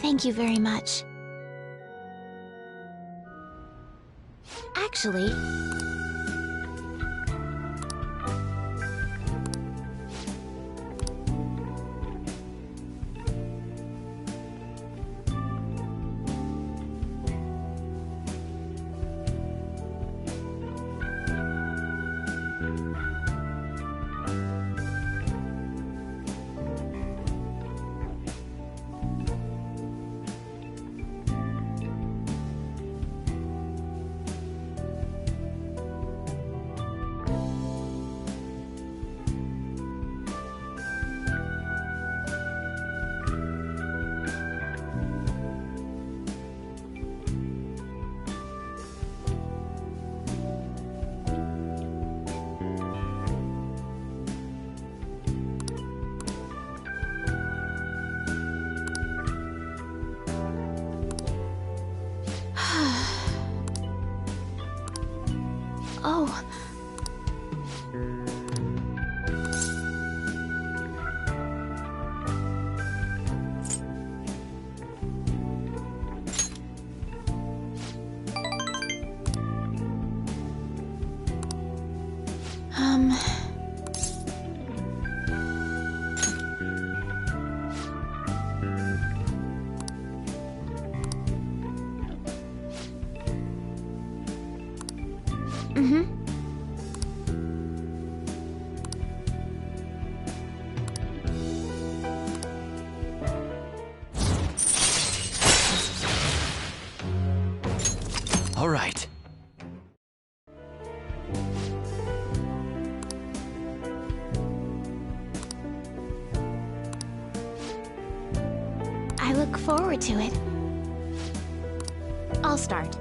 Thank you very much. Actually... Oh. Mm-hmm. All right. I look forward to it. I'll start.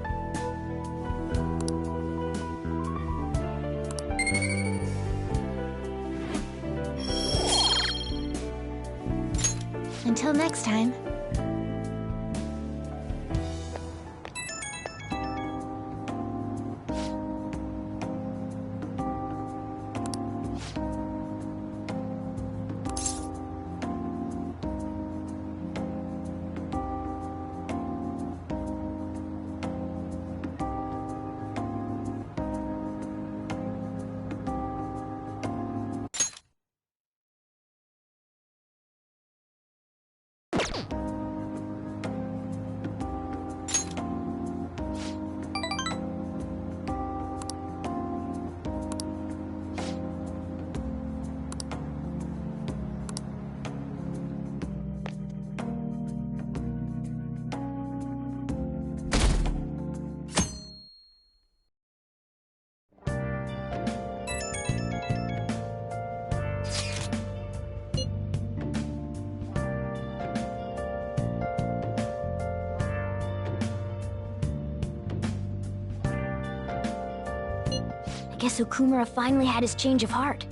Until next time. I guess Okumura finally had his change of heart.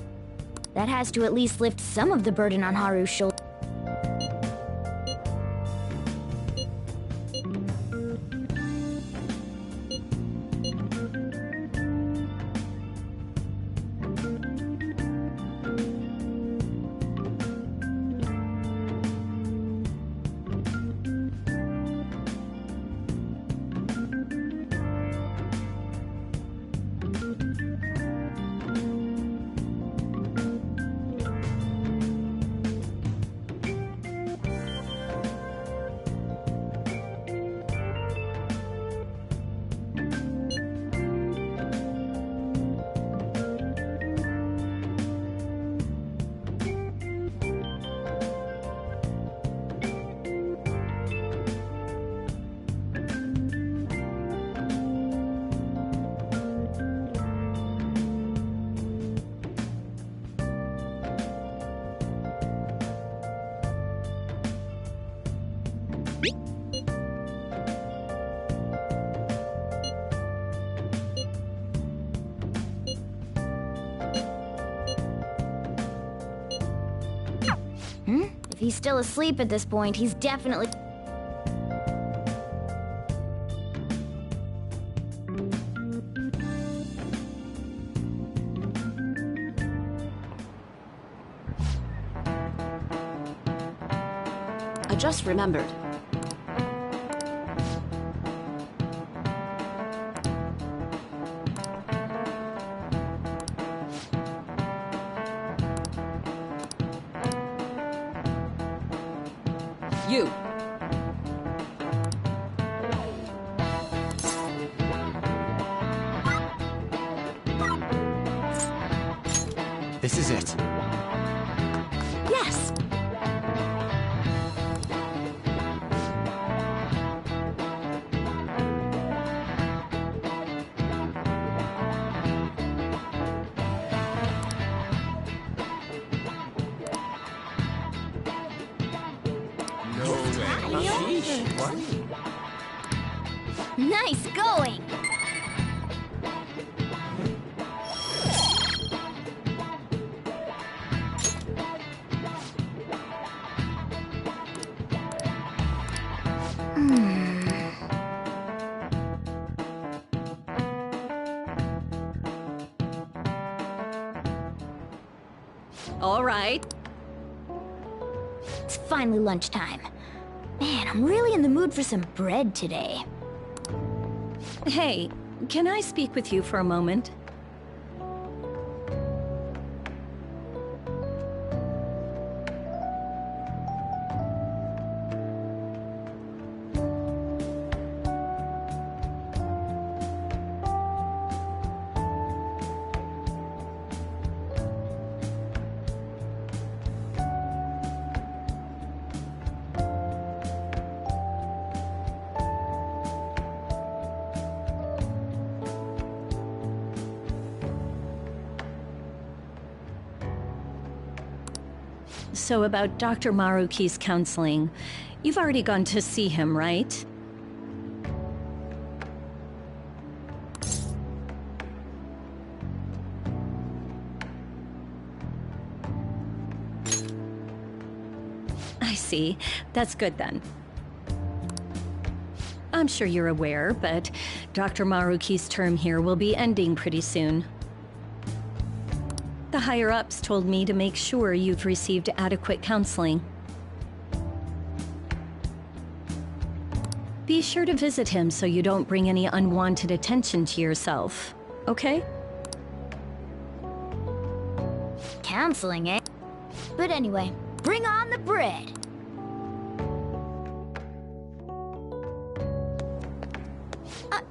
That has to at least lift some of the burden on Haru's shoulders. If he's still asleep at this point, he's definitely... I just remembered. You! This is it. Yes! No way. Sheesh. What? Nice going! All right. It's finally lunchtime. Man, I'm really in the mood for some bread today. Hey, can I speak with you for a moment? So about Dr. Maruki's counseling, you've already gone to see him, right? I see. That's good then. I'm sure you're aware, but Dr. Maruki's term here will be ending pretty soon. The higher-ups told me to make sure you've received adequate counseling. Be sure to visit him so you don't bring any unwanted attention to yourself, okay? Counseling, eh? But anyway, bring on the bread!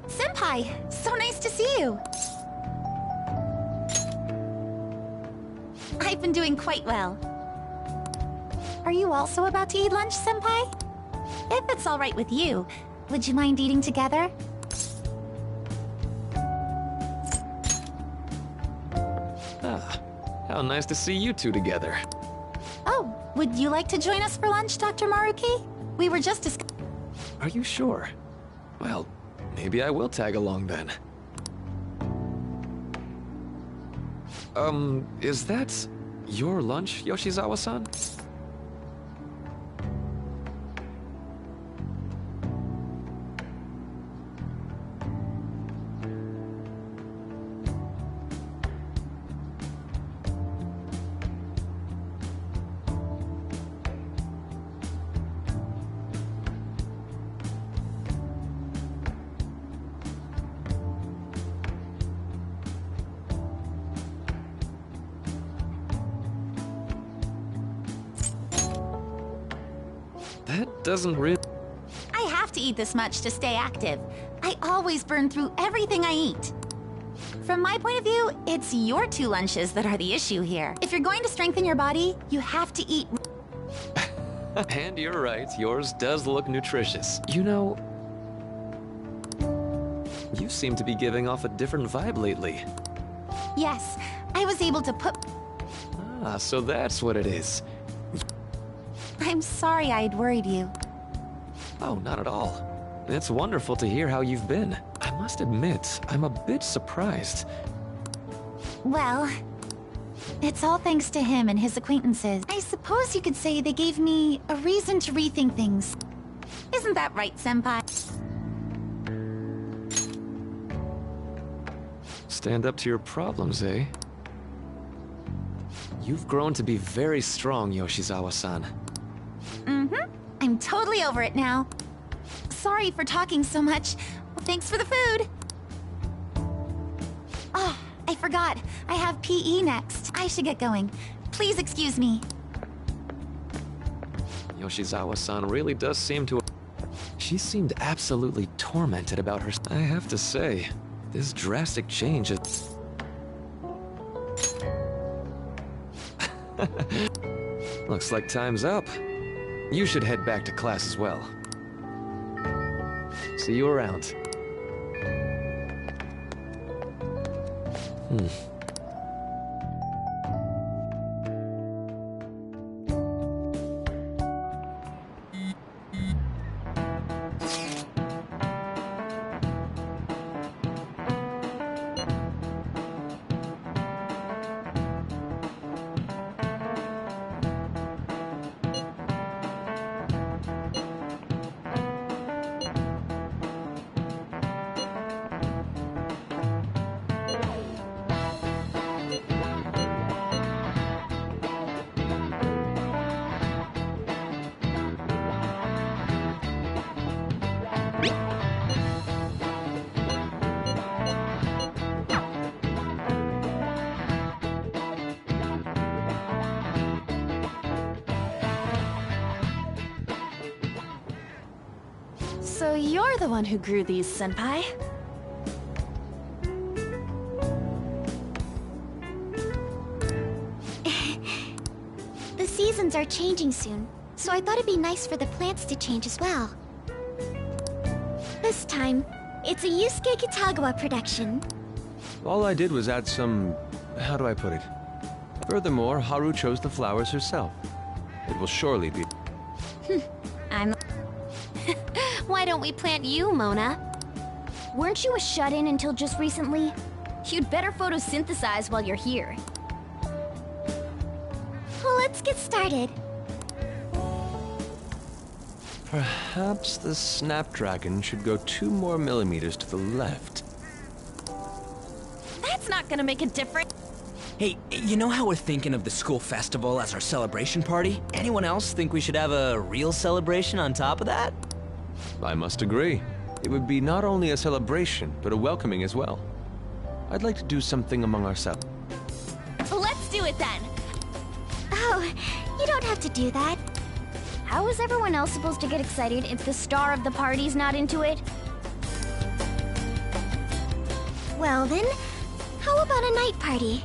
Senpai! So nice to see you! I've been doing quite well. Are you also about to eat lunch, Senpai? If it's all right with you, would you mind eating together? Ah, how nice to see you two together. Oh, would you like to join us for lunch, Dr. Maruki? We were just discussing... Are you sure? Well, maybe I will tag along then. Is that your lunch, Yoshizawa-san? That doesn't really... I have to eat this much to stay active. I always burn through everything I eat. From my point of view, it's your two lunches that are the issue here. If you're going to strengthen your body, you have to eat... And you're right, yours does look nutritious. You know... You seem to be giving off a different vibe lately. Yes, I was able to put... Ah, so that's what it is. I'm sorry I'd worried you. Oh, not at all. It's wonderful to hear how you've been. I must admit, I'm a bit surprised. Well, it's all thanks to him and his acquaintances. I suppose you could say they gave me a reason to rethink things. Isn't that right, Senpai? Stand up to your problems, eh? You've grown to be very strong, Yoshizawa-san. I'm totally over it now. Sorry for talking so much. Thanks for the food. Oh, I forgot. I have PE next. I should get going. Please excuse me. Yoshizawa-san really does seem to... She seemed absolutely tormented about her... I have to say, this drastic change is... Looks like time's up. You should head back to class as well. See you around. So you're the one who grew these, Senpai? The seasons are changing soon, so I thought it'd be nice for the plants to change as well. This time, it's a Yusuke Kitagawa production. All I did was add some... how do I put it? Furthermore, Haru chose the flowers herself. It will surely be... I'm... Why don't we plant you, Mona? Weren't you a shut-in until just recently? You'd better photosynthesize while you're here. Well, let's get started. Perhaps the Snapdragon should go 2 more millimeters to the left. That's not gonna make a difference. Hey, you know how we're thinking of the school festival as our celebration party? Anyone else think we should have a real celebration on top of that? I must agree. It would be not only a celebration, but a welcoming as well. I'd like to do something among ourselves. Let's do it then. Oh, you don't have to do that. How is everyone else supposed to get excited if the star of the party's not into it? Well then, how about a night party?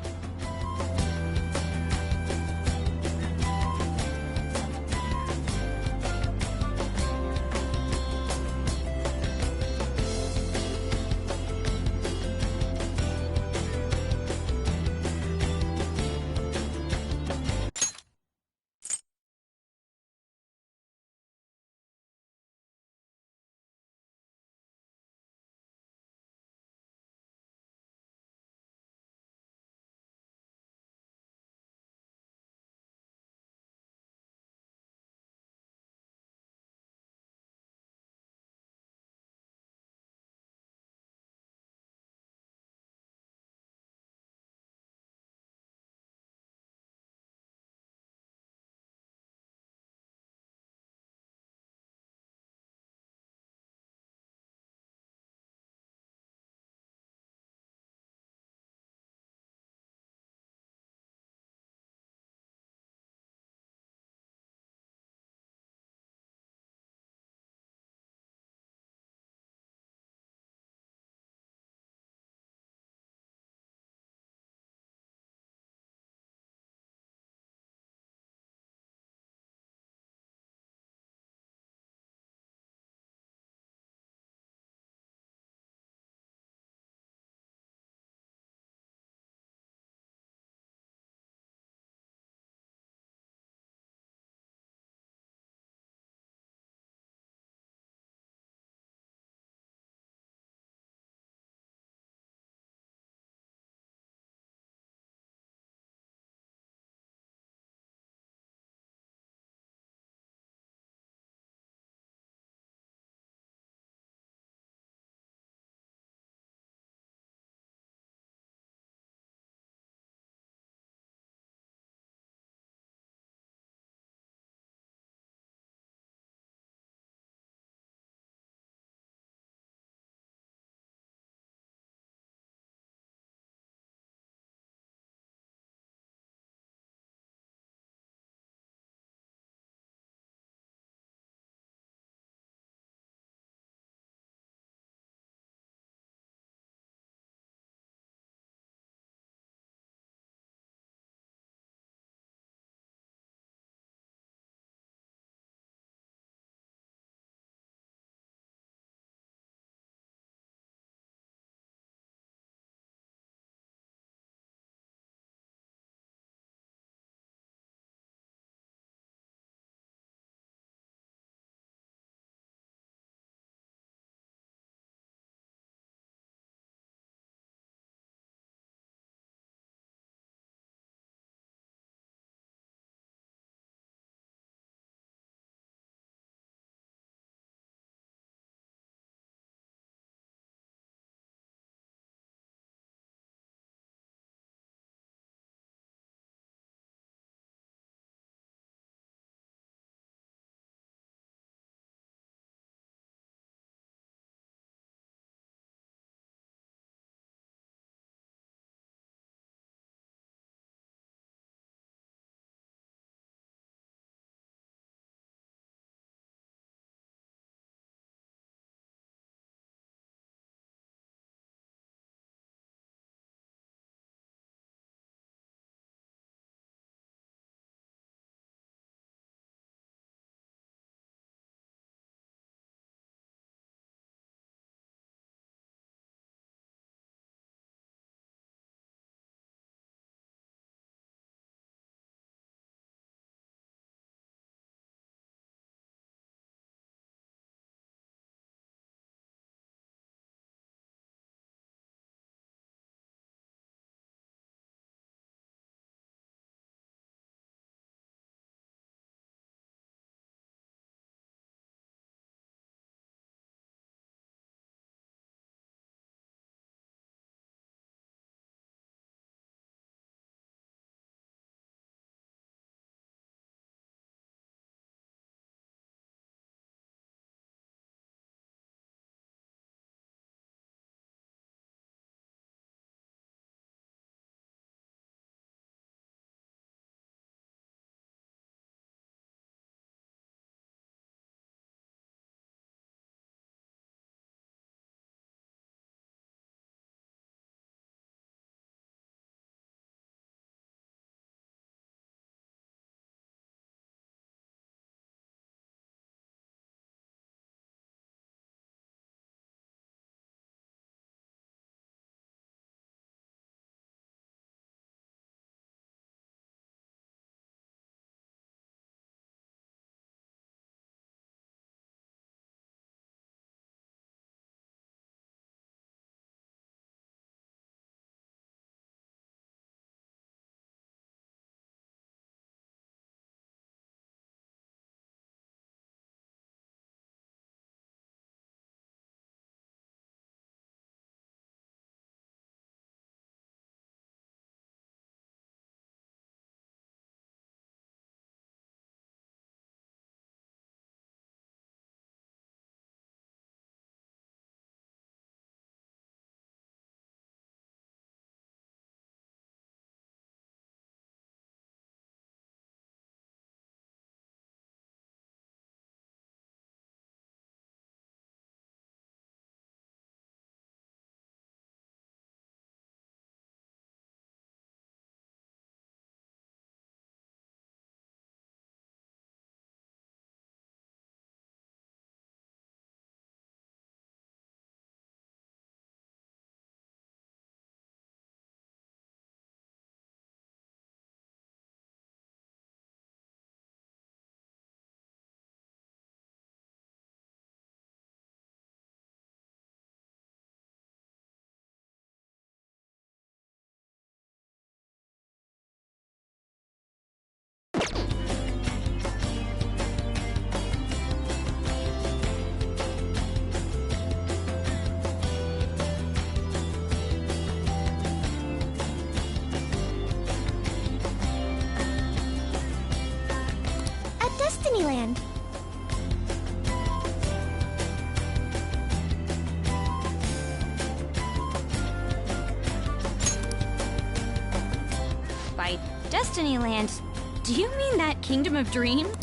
Destinyland. Do you mean that Kingdom of Dreams?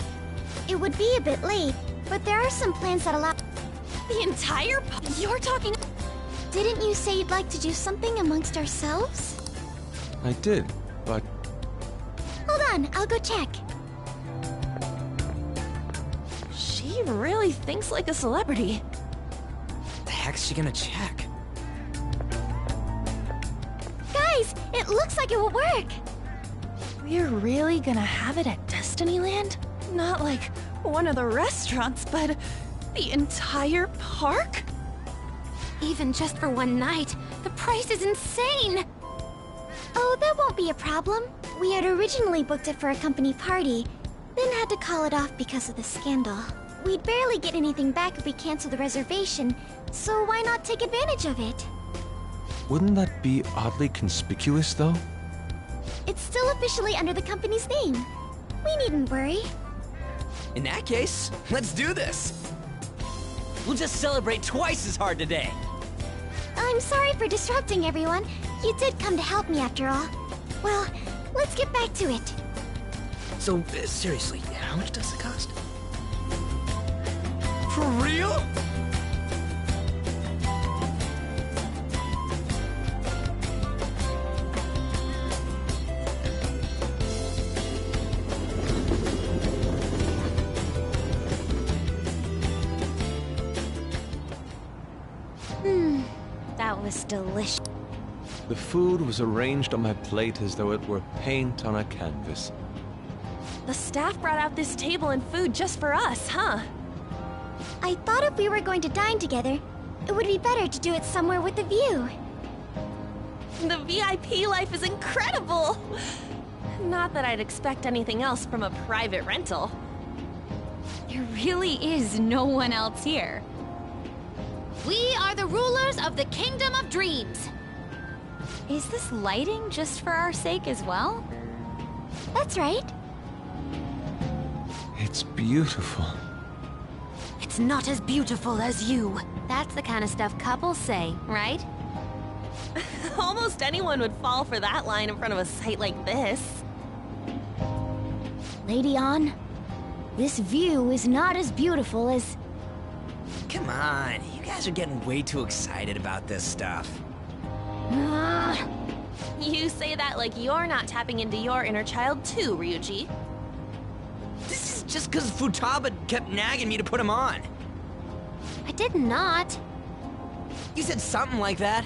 It would be a bit late, but there are some plans that allow... The entire You're talking... Didn't you say you'd like to do something amongst ourselves? I did, but Hold on, I'll go check. She really thinks like a celebrity. The heck's she gonna check? Guys, it looks like it will work. We're really gonna have it at Destinyland? Not like one of the restaurants, but the entire park? Even just for one night, the price is insane! Oh, that won't be a problem. We had originally booked it for a company party, then had to call it off because of the scandal. We'd barely get anything back if we cancel the reservation, so why not take advantage of it? wouldn't that be oddly conspicuous, though? It's still officially under the company's name. We needn't worry. In that case, let's do this! We'll just celebrate twice as hard today! I'm sorry for disrupting everyone. You did come to help me after all. Well, let's get back to it. So, seriously, how much does it cost? For real? That was delicious. The food was arranged on my plate as though it were paint on a canvas. The staff brought out this table and food just for us, huh? I thought if we were going to dine together, it would be better to do it somewhere with a view. The VIP life is incredible! Not that I'd expect anything else from a private rental. There really is no one else here. We are the rulers of the Kingdom of Dreams. Is this lighting just for our sake as well? That's right. It's beautiful. It's not as beautiful as you. That's the kind of stuff couples say, right? Almost anyone would fall for that line in front of a sight like this. Lady An, this view is not as beautiful as... Come on, you guys are getting way too excited about this stuff. You say that like you're not tapping into your inner child too, Ryuji. This is just because Futaba kept nagging me to put him on. I did not. You said something like that.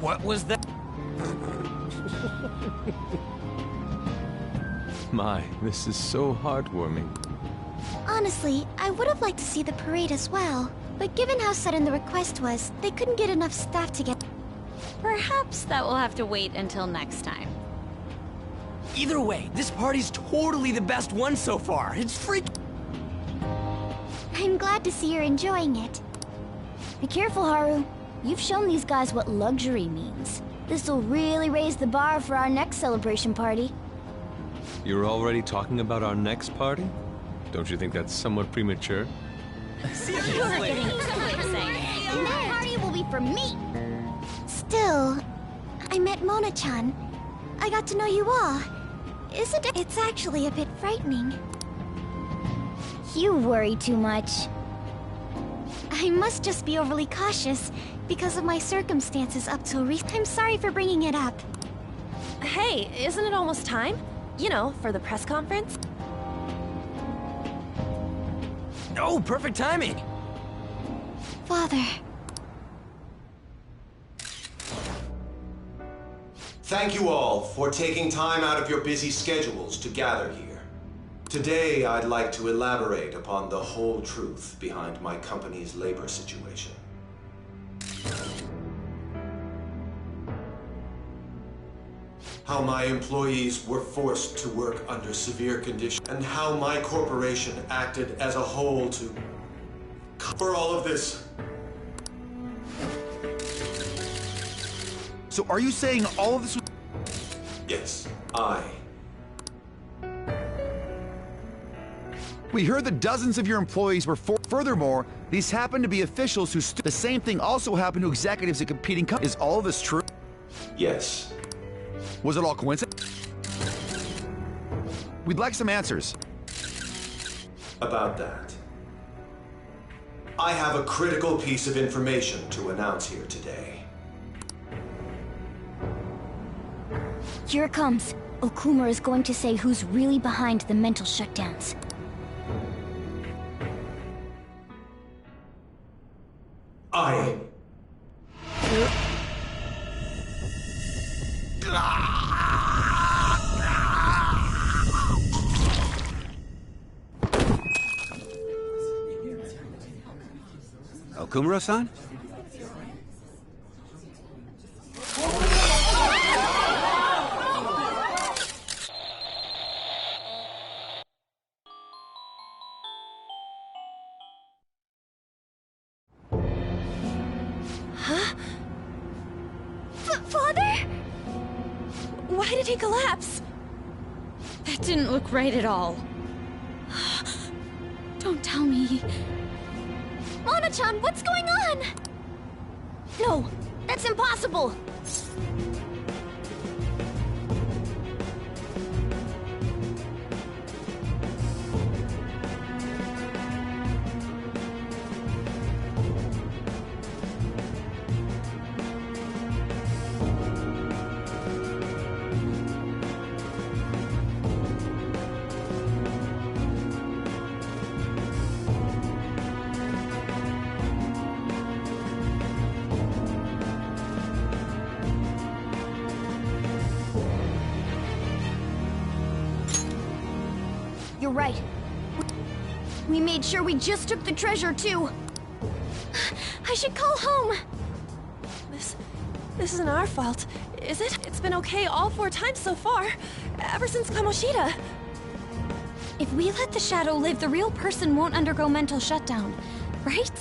What was that? My, this is so heartwarming. Honestly, I would have liked to see the parade as well. But given how sudden the request was, they couldn't get enough staff to get... Perhaps that will have to wait until next time. Either way, this party's totally the best one so far. It's freak. I'm glad to see you're enjoying it. Be careful, Haru. You've shown these guys what luxury means. This'll really raise the bar for our next celebration party. You're already talking about our next party? Don't you think that's somewhat premature? Seriously? And that party will be for me. Still, I met Mona-chan. I got to know you all. Isn't it? It's actually a bit frightening. You worry too much. I must just be overly cautious because of my circumstances up till recently. I'm sorry for bringing it up. Hey, isn't it almost time? You know, for the press conference? Oh, perfect timing! Father. Thank you all for taking time out of your busy schedules to gather here. Today, I'd like to elaborate upon the whole truth behind my company's labor situation. How my employees were forced to work under severe conditions, and how my corporation acted as a whole to cover all of this. So are you saying all of this was... Yes, I. We heard that dozens of your employees were Furthermore, these happen to be officials who the same thing also happened to executives at competing companies. Is all of this true? Yes. Was it all coincidence? We'd like some answers. About that. I have a critical piece of information to announce here today. Here it comes. Okumura is going to say who's really behind the mental shutdowns. I... Okumura-san? Father? Why did he collapse? That didn't look right at all. Don't tell me. Mona-chan, what's going on? No, that's impossible. You're right. We made sure we just took the treasure, too. I should call home. This isn't our fault, is it? It's been okay all 4 times so far, ever since Kamoshida. If we let the shadow live, the real person won't undergo mental shutdown, right?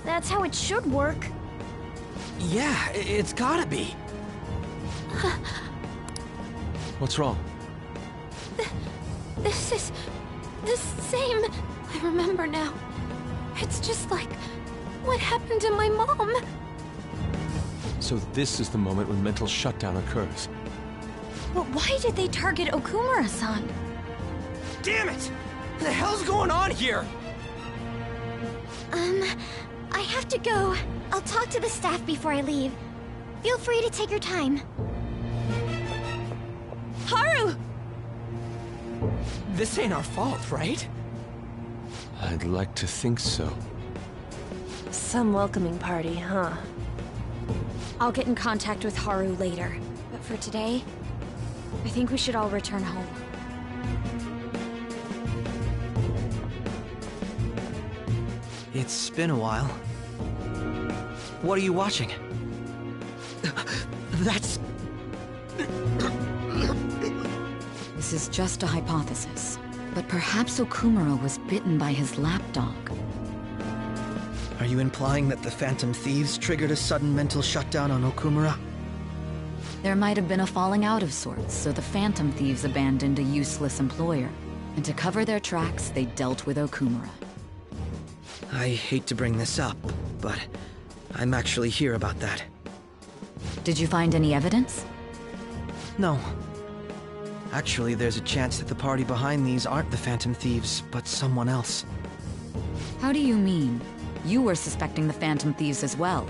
That's how it should work. Yeah, it's gotta be. What's wrong? This is the same. I remember now. It's just like what happened to my mom. So this is the moment when mental shutdown occurs. But why did they target Okumura-san? Damn it! What the hell's going on here? I have to go. I'll talk to the staff before I leave. Feel free to take your time. Haru! This ain't our fault, right? I'd like to think so. Some welcoming party, huh? I'll get in contact with Haru later. But for today, I think we should all return home. It's been a while. What are you watching? That's... This is just a hypothesis, but perhaps Okumura was bitten by his lapdog. Are you implying that the Phantom Thieves triggered a sudden mental shutdown on Okumura? There might have been a falling out of sorts, so the Phantom Thieves abandoned a useless employer. And to cover their tracks, they dealt with Okumura. I hate to bring this up, but I'm actually here about that. Did you find any evidence? No. Actually, there's a chance that the party behind these aren't the Phantom Thieves, but someone else. How do you mean? You were suspecting the Phantom Thieves as well.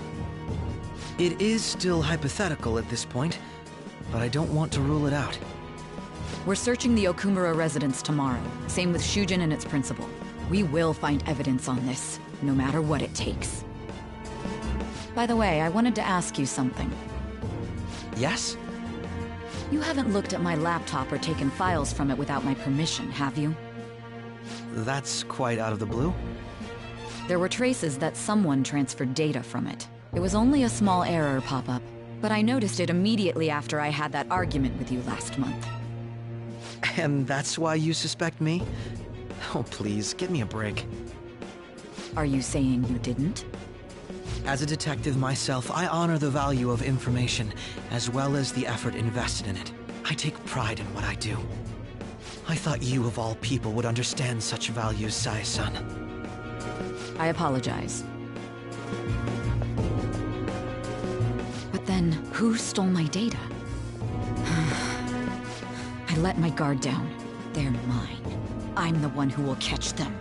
It is still hypothetical at this point, but I don't want to rule it out. We're searching the Okumura residence tomorrow. Same with Shujin and its principal. We will find evidence on this, no matter what it takes. By the way, I wanted to ask you something. Yes? You haven't looked at my laptop or taken files from it without my permission, have you? That's quite out of the blue. There were traces that someone transferred data from it. It was only a small error pop-up, but I noticed it immediately after I had that argument with you last month. And that's why you suspect me? Oh, please, give me a break. Are you saying you didn't? As a detective myself, I honor the value of information, as well as the effort invested in it. I take pride in what I do. I thought you, of all people, would understand such values, Sae-san. I apologize. But then, who stole my data? I let my guard down. They're mine. I'm the one who will catch them.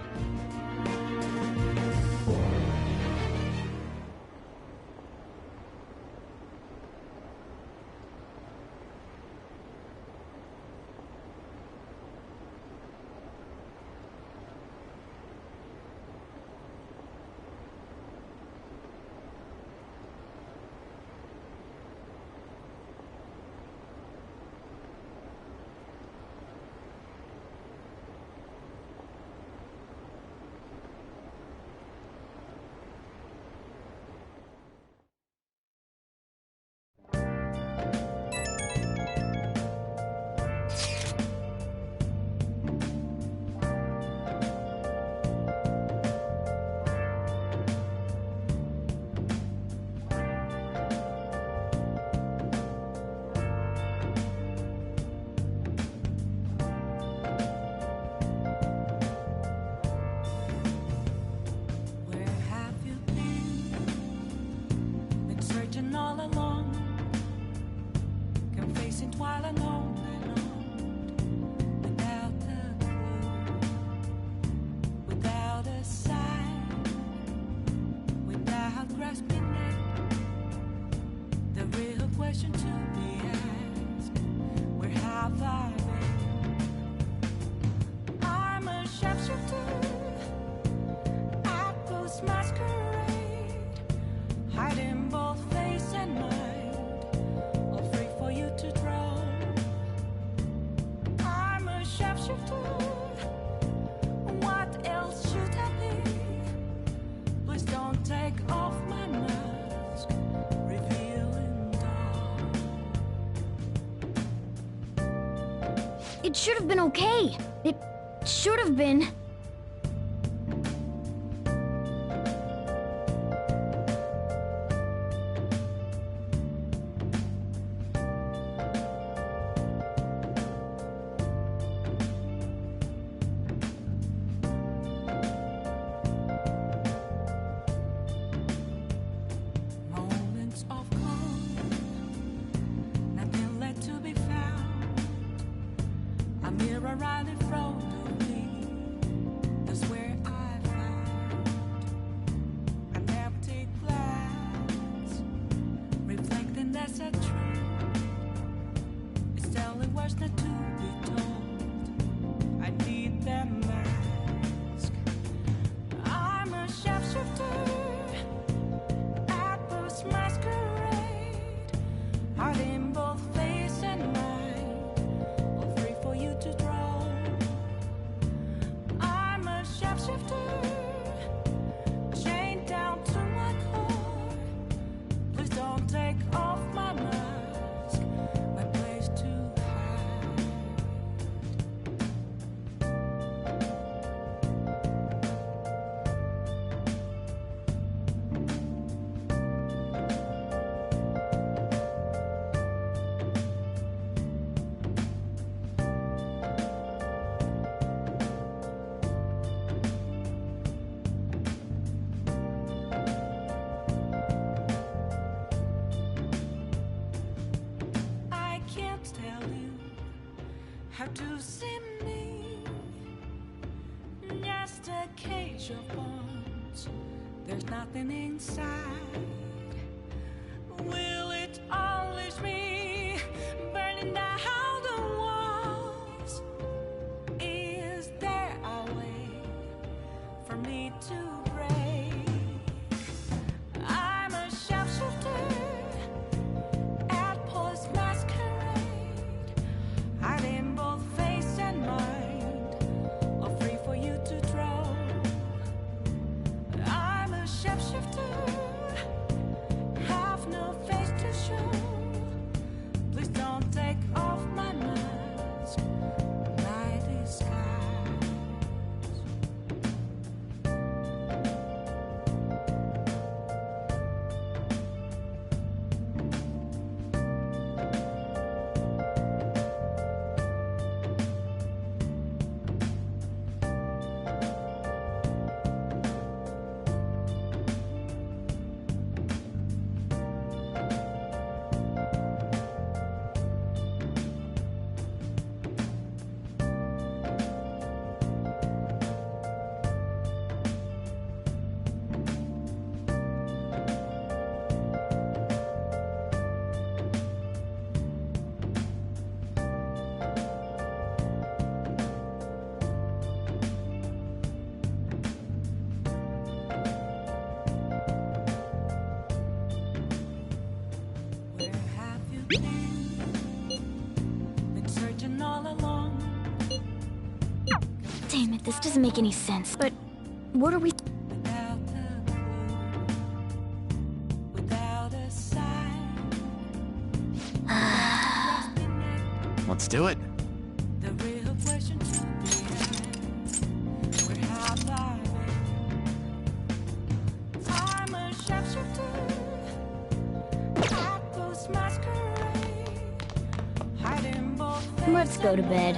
It should have been okay. It should have been. A mirror right in front of me. That's where I found an empty glass, reflecting that's a truth. It's telling words not to be told. I need that mask. I'm a shapeshifter at this masquerade, hiding both face and mind, all free for you to draw. I'm a shapeshifter, chained down to my core. Please don't take off my mask, my place to hide. I can't tell you how to see me. Just a cage of bones. There's nothing inside. Will it always be burning down the walls? Is there a way for me to break? I'm a shapeshifter at post masquerade, hiding both face and mind, all free for you to draw. I'm a shapeshifter, have no face to show. Please don't take off my mask, my disguise. Where have you been? Been searching all along. Damn it, this doesn't make any sense. But what are we... Without a clue, without a sign. Let's do it. The real question to be asked, where have I been? I'm a shapeshifter at this masquerade, hiding both Let's go to bed.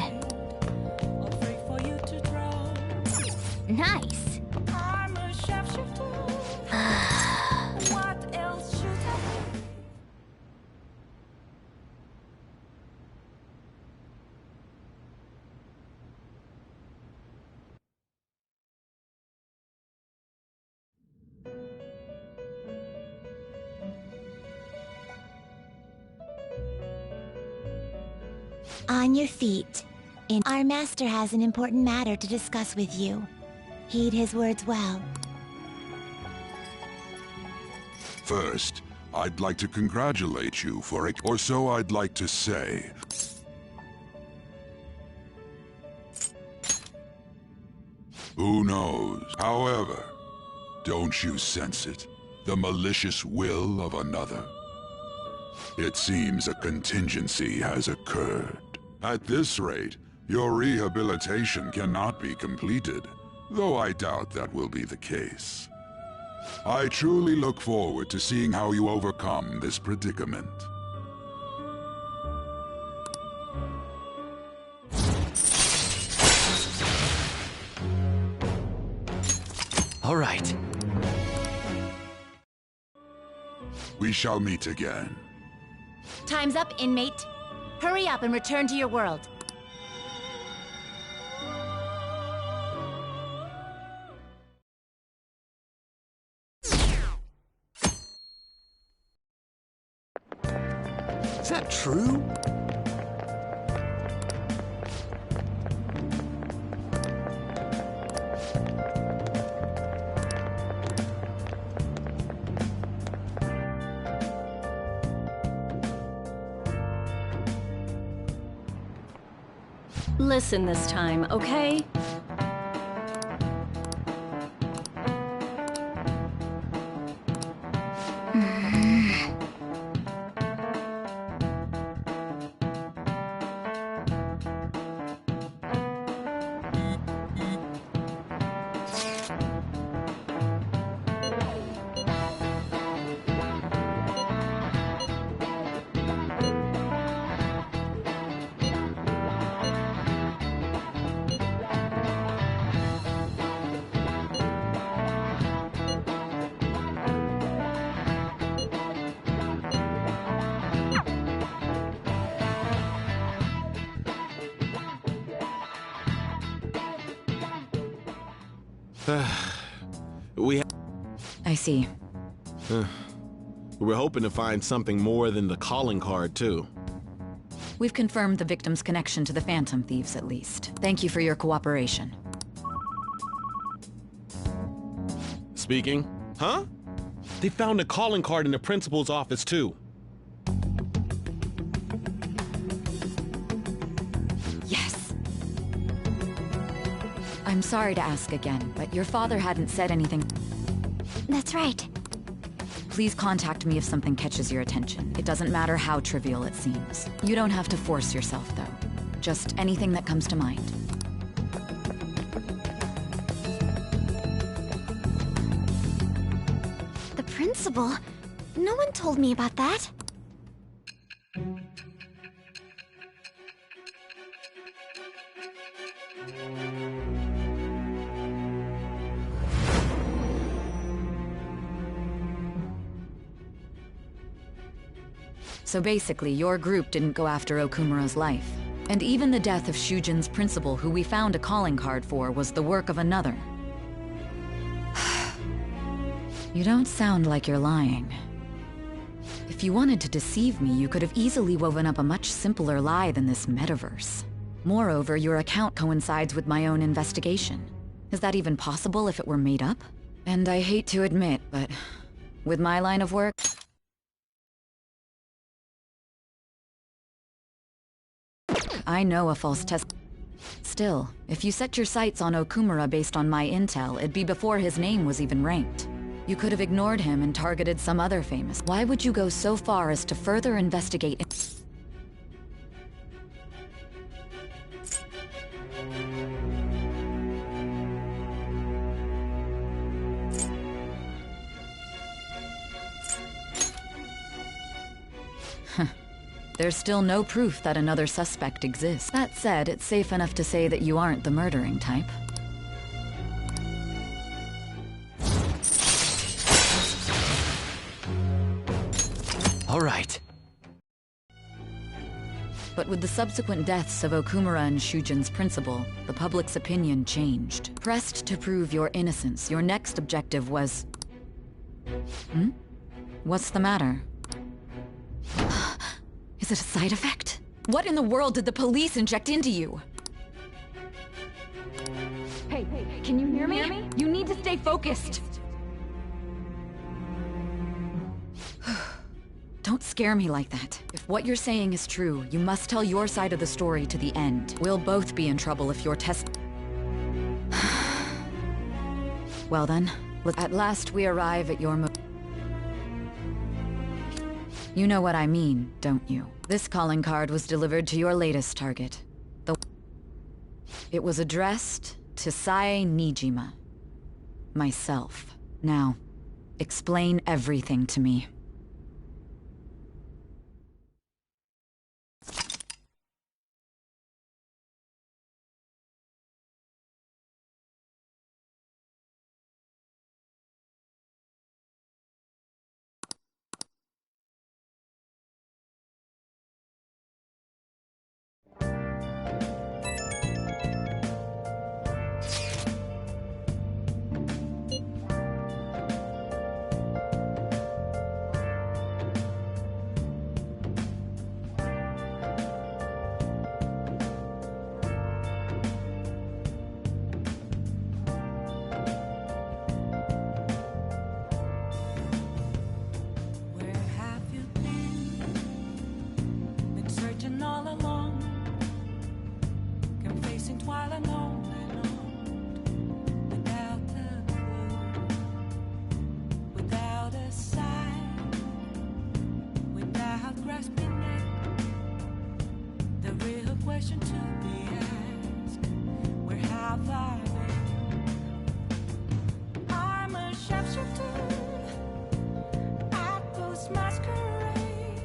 all free for you to draw. Nice. I'm a shapeshifter. What else should I be? On your feet. Our master has an important matter to discuss with you. Heed his words well. First, I'd like to congratulate you for it, or so I'd like to say. Who knows? However, don't you sense it? The malicious will of another? It seems a contingency has occurred. At this rate, your rehabilitation cannot be completed, though I doubt that will be the case. I truly look forward to seeing how you overcome this predicament. All right. We shall meet again. Time's up, inmate. Hurry up and return to your world. true? Listen this time, okay? I see. We're hoping to find something more than the calling card, too. We've confirmed the victim's connection to the Phantom Thieves, at least. Thank you for your cooperation. Speaking? Huh? They found a calling card in the principal's office, too. Yes! I'm sorry to ask again, but your father hadn't said anything. That's right. Please contact me if something catches your attention. It doesn't matter how trivial it seems. You don't have to force yourself, though. Just anything that comes to mind. The principal? No one told me about that. So basically, your group didn't go after Okumura's life. And even the death of Shujin's principal, who we found a calling card for, was the work of another. You don't sound like you're lying. If you wanted to deceive me, you could have easily woven up a much simpler lie than this metaverse. Moreover, your account coincides with my own investigation. Is that even possible if it were made up? And I hate to admit, but with my line of work, I know a false test. Still, if you set your sights on Okumura based on my intel, it'd be before his name was even ranked. You could have ignored him and targeted some other famous. Why would you go so far as to further investigate it? There's still no proof that another suspect exists. That said, it's safe enough to say that you aren't the murdering type. All right. But with the subsequent deaths of Okumura and Shujin's principal, the public's opinion changed. Pressed to prove your innocence, your next objective was... What's the matter? Is it a side effect? What in the world did the police inject into you? Hey, can you hear me? You need to stay focused! Don't scare me like that. If what you're saying is true, you must tell your side of the story to the end. We'll both be in trouble if your test... Well then, at last we arrive at your You know what I mean, don't you? This calling card was delivered to your latest target. It was addressed to Sae Nijima. Myself. Now, explain everything to me. all alone, confessing while alone, without a clue, without a sign, without grasping it. The real question to be asked: where have I been? I'm a shapeshifter at Post Masquerade,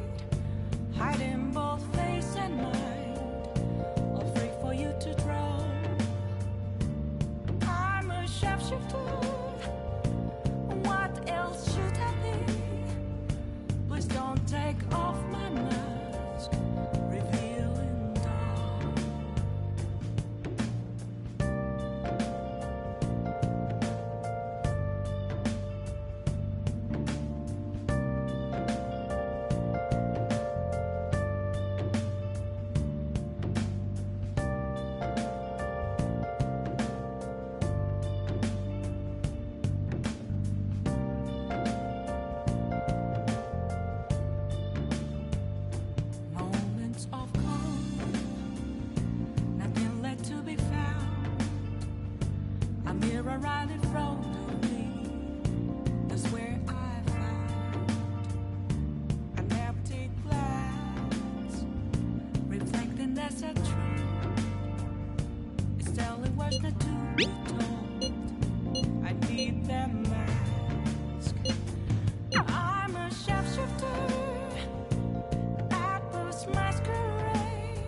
hiding both face and mind, all free for you to draw. I'm a shapeshifter. What else should I be? Please don't take off my mask, revealing dawn. Moments of calm, nothing left to be found. A mirror right in front of me, that's where I found an empty glass, reflecting that's a truth. It's telling what's not to be told. I need that mask. I'm a shapeshifter at Post Masquerade.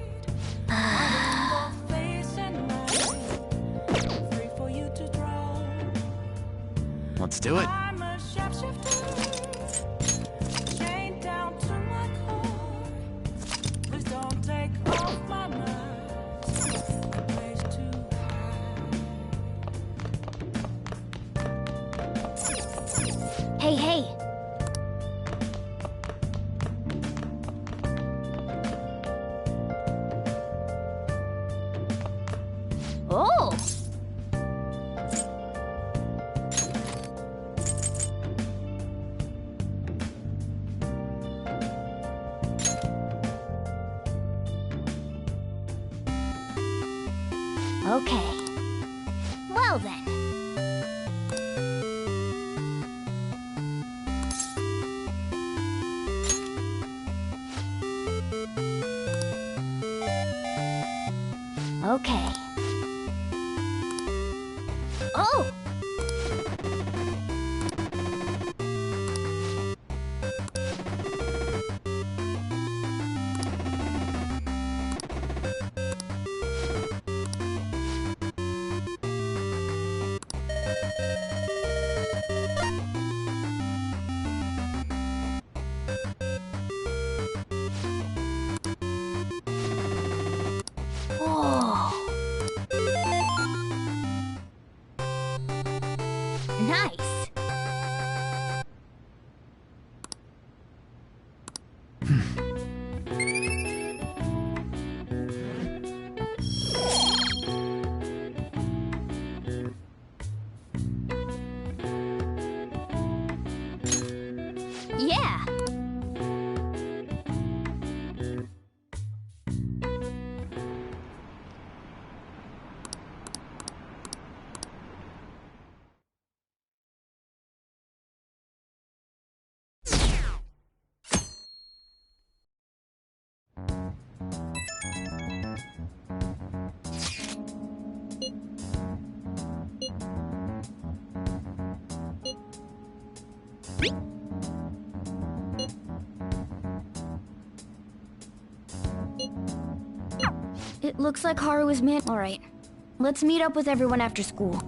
Hiding both face and mind, free for you to draw. Let's do it. I'm a shapeshifter, chained down to my core. Please don't take off my mask, a place to hide. Hey, hey. Oh! Okay. Well then. Okay. Oh! Oh! Nice! Yeah! It looks like Haru is man. Alright. Let's meet up with everyone after school.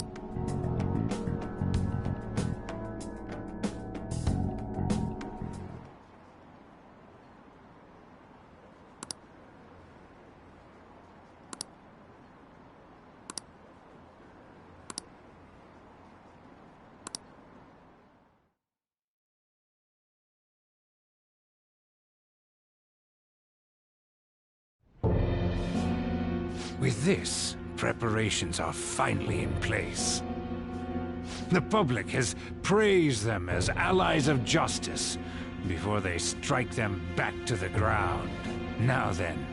With this, preparations are finally in place. The public has praised them as allies of justice before they strike them back to the ground. Now then,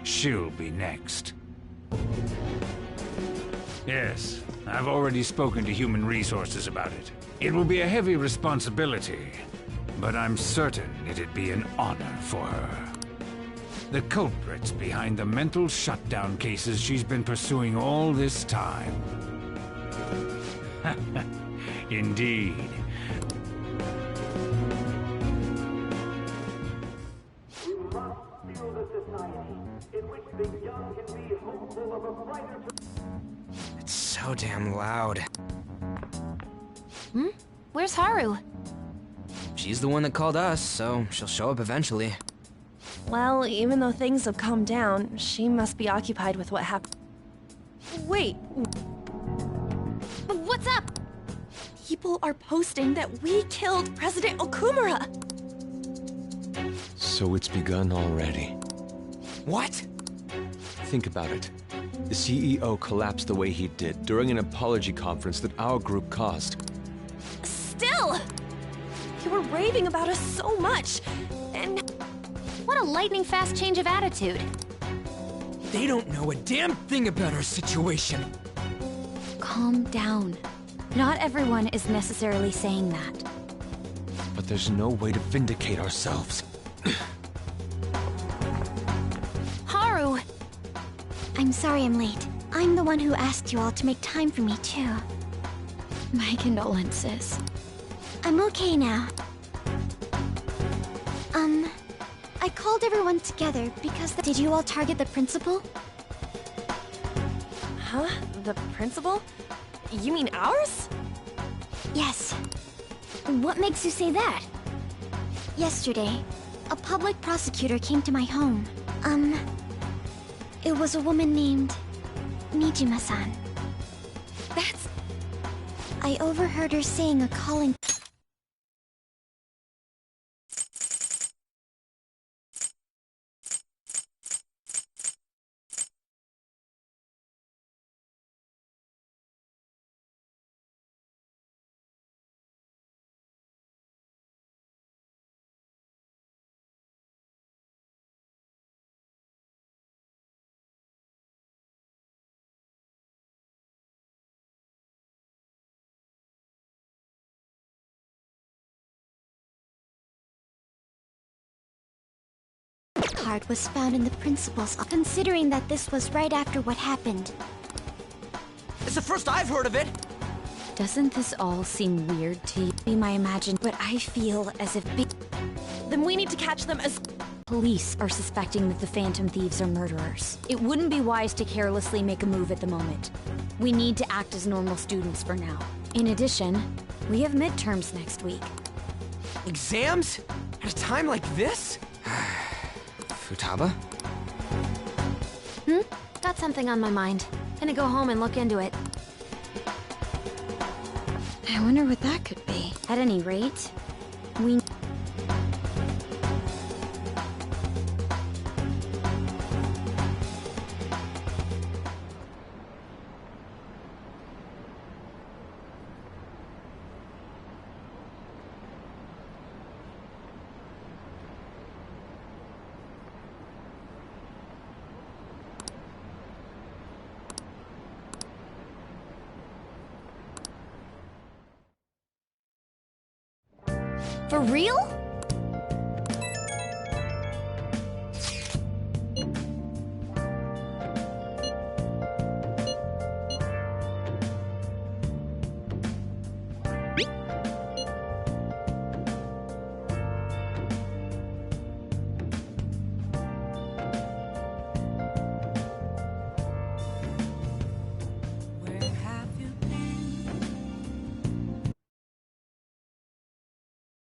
she'll be next. Yes, I've already spoken to Human Resources about it. It will be a heavy responsibility, but I'm certain it'd be an honor for her. The culprits behind the mental shutdown cases she's been pursuing all this time. Indeed. It's so damn loud. Hmm? Where's Haru? She's the one that called us, so she'll show up eventually. Well, even though things have calmed down, she must be occupied with what happened. Wait. What's up? People are posting that we killed President Okumura. So it's begun already. What? Think about it. The CEO collapsed the way he did during an apology conference that our group caused. Still! You were raving about us so much, and... What a lightning-fast change of attitude. They don't know a damn thing about our situation. Calm down. Not everyone is necessarily saying that. But there's no way to vindicate ourselves. Haru! I'm sorry I'm late. I'm the one who asked you all to make time for me, too. My condolences. I'm okay now. I called everyone together because Did you all target the principal? Huh? The principal? You mean ours? Yes. What makes you say that? Yesterday, a public prosecutor came to my home. It was a woman named Nijima-san. That's... I overheard her saying a calling... card was found in the principal's office. Considering that this was right after what happened. It's the first I've heard of it! Doesn't this all seem weird to you? Be my imagine, but I feel as if Then we need to catch them as... Police are suspecting that the Phantom Thieves are murderers. It wouldn't be wise to carelessly make a move at the moment. We need to act as normal students for now. In addition, we have midterms next week. Exams? At a time like this? Futaba? Got something on my mind. Gonna go home and look into it. I wonder what that could be. At any rate, we... For real?